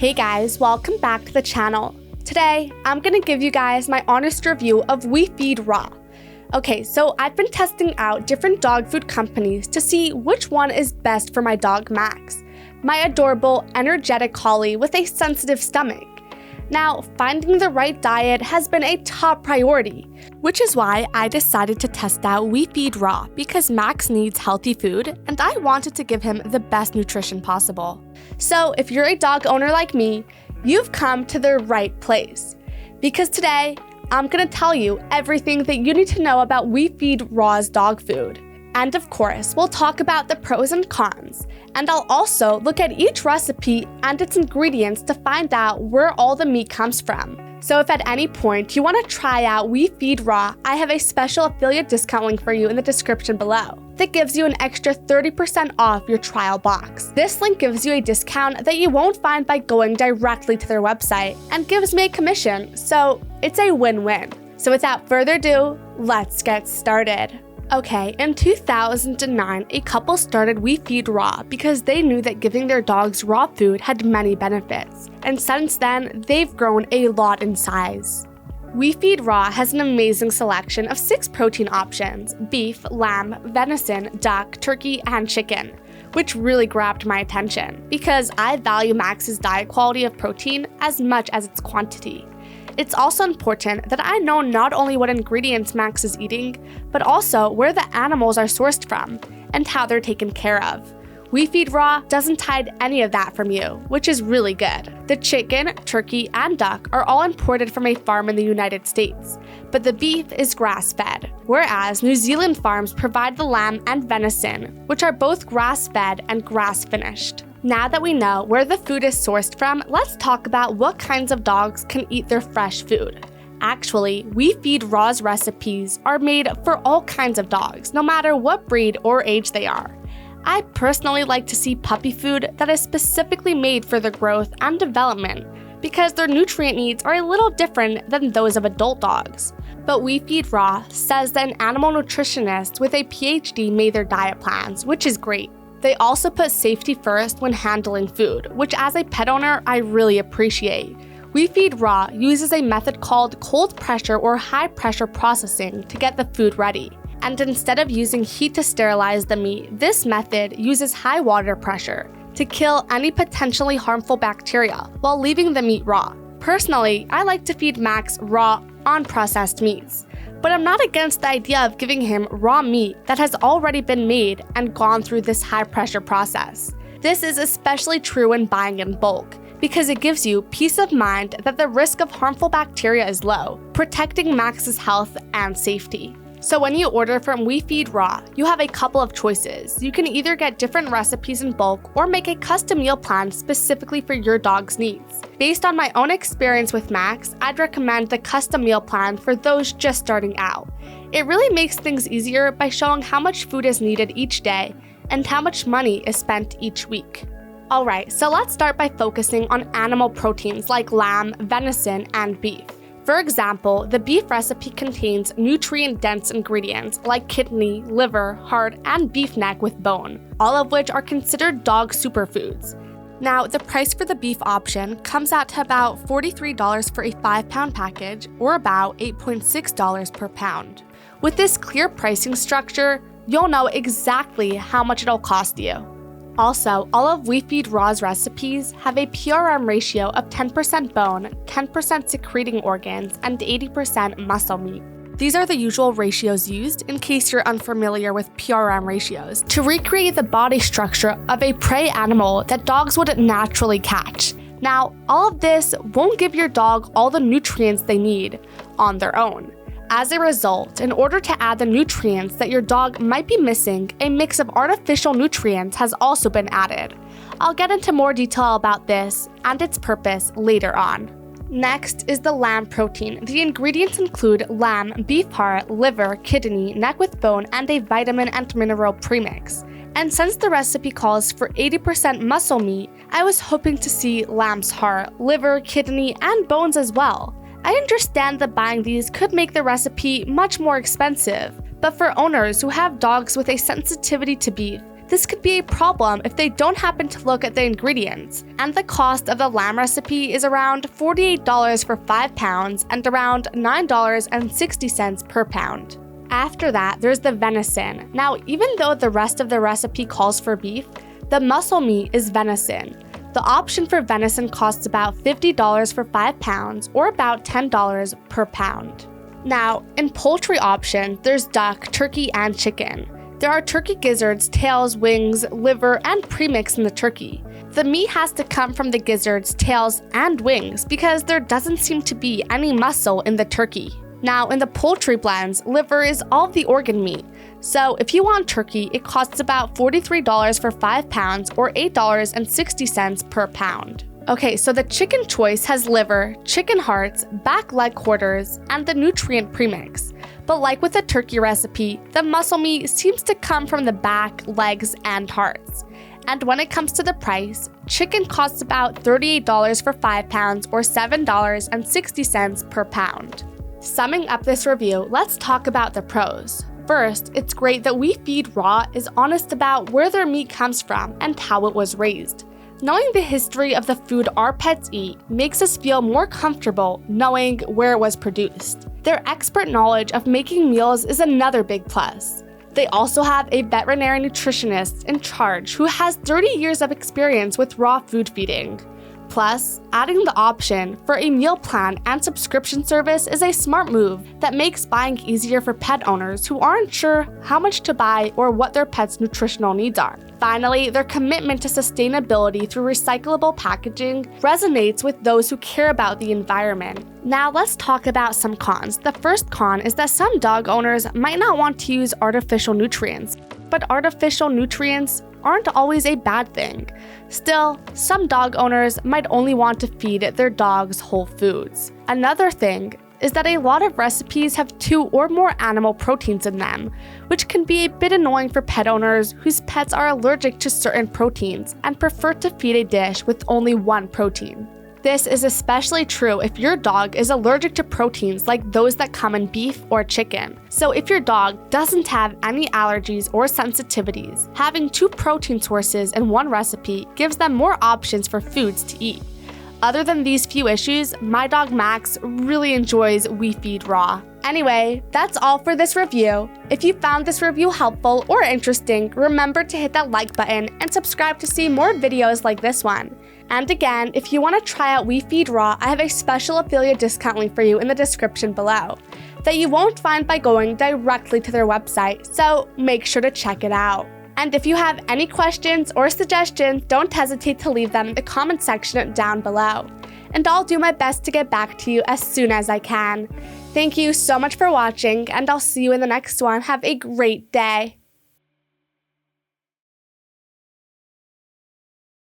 Hey guys, welcome back to the channel. Today, I'm gonna give you guys my honest review of We Feed Raw. Okay, so I've been testing out different dog food companies to see which one is best for my dog Max, my adorable, energetic collie with a sensitive stomach. Now, finding the right diet has been a top priority, which is why I decided to test out We Feed Raw because Max needs healthy food and I wanted to give him the best nutrition possible. So if you're a dog owner like me, you've come to the right place. Because today, I'm gonna tell you everything that you need to know about We Feed Raw's dog food. And of course, we'll talk about the pros and cons. And I'll also look at each recipe and its ingredients to find out where all the meat comes from. So if at any point you want to try out We Feed Raw, I have a special affiliate discount link for you in the description below that gives you an extra 30% off your trial box. This link gives you a discount that you won't find by going directly to their website and gives me a commission, so it's a win-win. So without further ado, let's get started. Okay, in 2009, a couple started We Feed Raw because they knew that giving their dogs raw food had many benefits, and since then, they've grown a lot in size. We Feed Raw has an amazing selection of 6 protein options: beef, lamb, venison, duck, turkey, and chicken, which really grabbed my attention because I value Max's diet quality of protein as much as its quantity. It's also important that I know not only what ingredients Max is eating, but also where the animals are sourced from and how they're taken care of. We Feed Raw doesn't hide any of that from you, which is really good. The chicken, turkey, and duck are all imported from a farm in the United States, but the beef is grass-fed, whereas New Zealand farms provide the lamb and venison, which are both grass-fed and grass-finished. Now that we know where the food is sourced from, let's talk about what kinds of dogs can eat their fresh food. Actually, We Feed Raw's recipes are made for all kinds of dogs, no matter what breed or age they are. I personally like to see puppy food that is specifically made for their growth and development because their nutrient needs are a little different than those of adult dogs. But We Feed Raw says that an animal nutritionist with a PhD made their diet plans, which is great. They also put safety first when handling food, which as a pet owner, I really appreciate. We Feed Raw uses a method called cold pressure or high pressure processing to get the food ready. And instead of using heat to sterilize the meat, this method uses high water pressure to kill any potentially harmful bacteria while leaving the meat raw. Personally, I like to feed Max raw, unprocessed meats. But I'm not against the idea of giving him raw meat that has already been made and gone through this high-pressure process. This is especially true when buying in bulk, because it gives you peace of mind that the risk of harmful bacteria is low, protecting Max's health and safety. So when you order from We Feed Raw, you have a couple of choices. You can either get different recipes in bulk or make a custom meal plan specifically for your dog's needs. Based on my own experience with Max, I'd recommend the custom meal plan for those just starting out. It really makes things easier by showing how much food is needed each day and how much money is spent each week. Alright, so let's start by focusing on animal proteins like lamb, venison, and beef. For example, the beef recipe contains nutrient-dense ingredients like kidney, liver, heart, and beef neck with bone, all of which are considered dog superfoods. Now, the price for the beef option comes out to about $43 for a 5-pound package, or about $8.6 per pound. With this clear pricing structure, you'll know exactly how much it'll cost you. Also, all of We Feed Raw's recipes have a PRM ratio of 10% bone, 10% secreting organs, and 80% muscle meat. These are the usual ratios used, in case you're unfamiliar with PRM ratios, to recreate the body structure of a prey animal that dogs would naturally catch. Now, all of this won't give your dog all the nutrients they need on their own. As a result, in order to add the nutrients that your dog might be missing, a mix of artificial nutrients has also been added. I'll get into more detail about this and its purpose later on. Next is the lamb protein. The ingredients include lamb, beef heart, liver, kidney, neck with bone, and a vitamin and mineral premix. And since the recipe calls for 80% muscle meat, I was hoping to see lamb's heart, liver, kidney, and bones as well. I understand that buying these could make the recipe much more expensive, but for owners who have dogs with a sensitivity to beef, This could be a problem if they don't happen to look at the ingredients, and the cost of the lamb recipe is around $48 for 5 pounds and around $9.60 per pound. After that, there's the venison. Now, even though the rest of the recipe calls for beef, the muscle meat is venison. The option for venison costs about $50 for 5 pounds or about $10 per pound. Now, in poultry options, there's duck, turkey, and chicken. There are turkey gizzards, tails, wings, liver, and premix in the turkey. The meat has to come from the gizzards, tails, and wings because there doesn't seem to be any muscle in the turkey. Now, in the poultry blends, liver is all the organ meat. So if you want turkey, it costs about $43 for 5 pounds or $8.60 per pound. Okay, so the chicken choice has liver, chicken hearts, back leg quarters, and the nutrient premix. But like with the turkey recipe, the muscle meat seems to come from the back, legs, and hearts. And when it comes to the price, chicken costs about $38 for 5 pounds or $7.60 per pound. Summing up this review, let's talk about the pros. First, it's great that We Feed Raw is honest about where their meat comes from and how it was raised. Knowing the history of the food our pets eat makes us feel more comfortable knowing where it was produced. Their expert knowledge of making meals is another big plus. They also have a veterinary nutritionist in charge who has 30 years of experience with raw food feeding. Plus, adding the option for a meal plan and subscription service is a smart move that makes buying easier for pet owners who aren't sure how much to buy or what their pet's nutritional needs are. Finally, their commitment to sustainability through recyclable packaging resonates with those who care about the environment. Now let's talk about some cons. The first con is that some dog owners might not want to use artificial nutrients, but artificial nutrients aren't always a bad thing. Still, some dog owners might only want to feed their dogs whole foods. Another thing is that a lot of recipes have 2 or more animal proteins in them, which can be a bit annoying for pet owners whose pets are allergic to certain proteins and prefer to feed a dish with only one protein. This is especially true if your dog is allergic to proteins like those that come in beef or chicken. So if your dog doesn't have any allergies or sensitivities, having 2 protein sources in one recipe gives them more options for foods to eat. Other than these few issues, my dog Max really enjoys We Feed Raw. Anyway, that's all for this review. If you found this review helpful or interesting, remember to hit that like button and subscribe to see more videos like this one. And again, if you want to try out We Feed Raw, I have a special affiliate discount link for you in the description below that you won't find by going directly to their website, so make sure to check it out. And if you have any questions or suggestions, don't hesitate to leave them in the comment section down below. And I'll do my best to get back to you as soon as I can. Thank you so much for watching, and I'll see you in the next one. Have a great day.